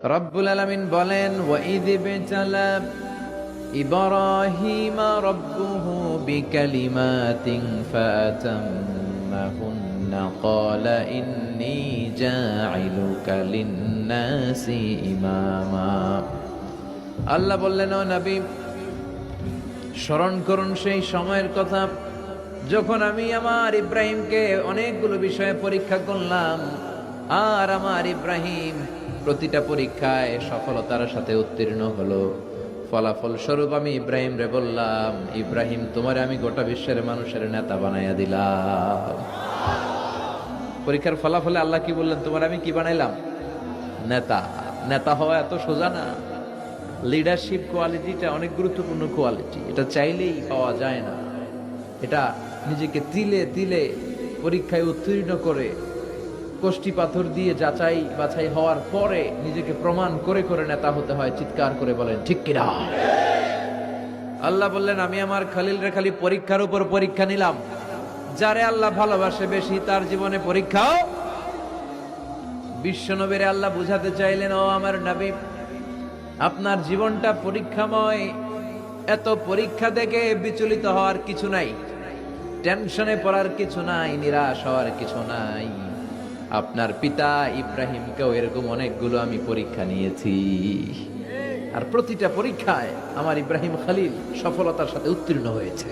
রব্বুল আলামিন বলেন, ওয়াইদ ইবতালা ইব্রাহিমা রাব্বুহু বিকালিমাতিন ফাআতাম্মাহুন্না ক্বালা ইন্নী জাঈলুকা লিন-নাসি ইমামা। আল্লাহ বললেন, ও নবী, স্মরণ করুন সেই সময়ের কথা যখন আমি আমার ইব্রাহিমকে অনেকগুলো বিষয়ে পরীক্ষা করলাম, আর আমার ইব্রাহিম প্রতিটা পরীক্ষায় সফলতার সাথে উত্তীর্ণ হলো। ফলাফল স্বরূপ আমি ইব্রাহিম রে বললাম, ইব্রাহিম, তোমার আমি গোটা বিশ্বের মানুষের নেতা বানাইয়া দিলাম। পরীক্ষার ফলাফলে আল্লাহ কি বললেন? তোমার আমি কি বানাইলাম? নেতা। নেতা হওয়া এত সোজা না। লিডারশিপ কোয়ালিটিটা অনেক গুরুত্বপূর্ণ কোয়ালিটি, এটা চাইলেই পাওয়া যায় না। এটা নিজেকে তিলে তিলে পরীক্ষায় উত্তীর্ণ করে, কষ্টি পাথর দিয়ে যাচাই বাছাই হওয়ার পরে নিজেকে প্রমাণ করে করে নেতা হতে হয়। চিৎকার করে বলেন ঠিক কিনা? আল্লাহ বললেন, আমি আমার খলিল রে খালি পরীক্ষার উপর পরীক্ষা নিলাম। যারে আল্লাহ ভালোবাসে বেশি তার জীবনে পরীক্ষাও। বিশ্বনবীরে আল্লাহ বুঝাতে চাইলেন, ও আমার নবী, আপনার জীবনটা পরীক্ষাময়। এত পরীক্ষা দেখে বিচলিত হওয়ার কিছু নাই, টেনশনে পড়ার কিছু নাই, নিরাশ হওয়ার কিছু নাই। আপনার পিতা ইব্রাহিমকেও এরকম অনেকগুলো আমি পরীক্ষা নিয়েছি, আর প্রতিটা পরীক্ষায় আমার ইব্রাহিম খলিল সফলতার সাথে উত্তীর্ণ হয়েছে।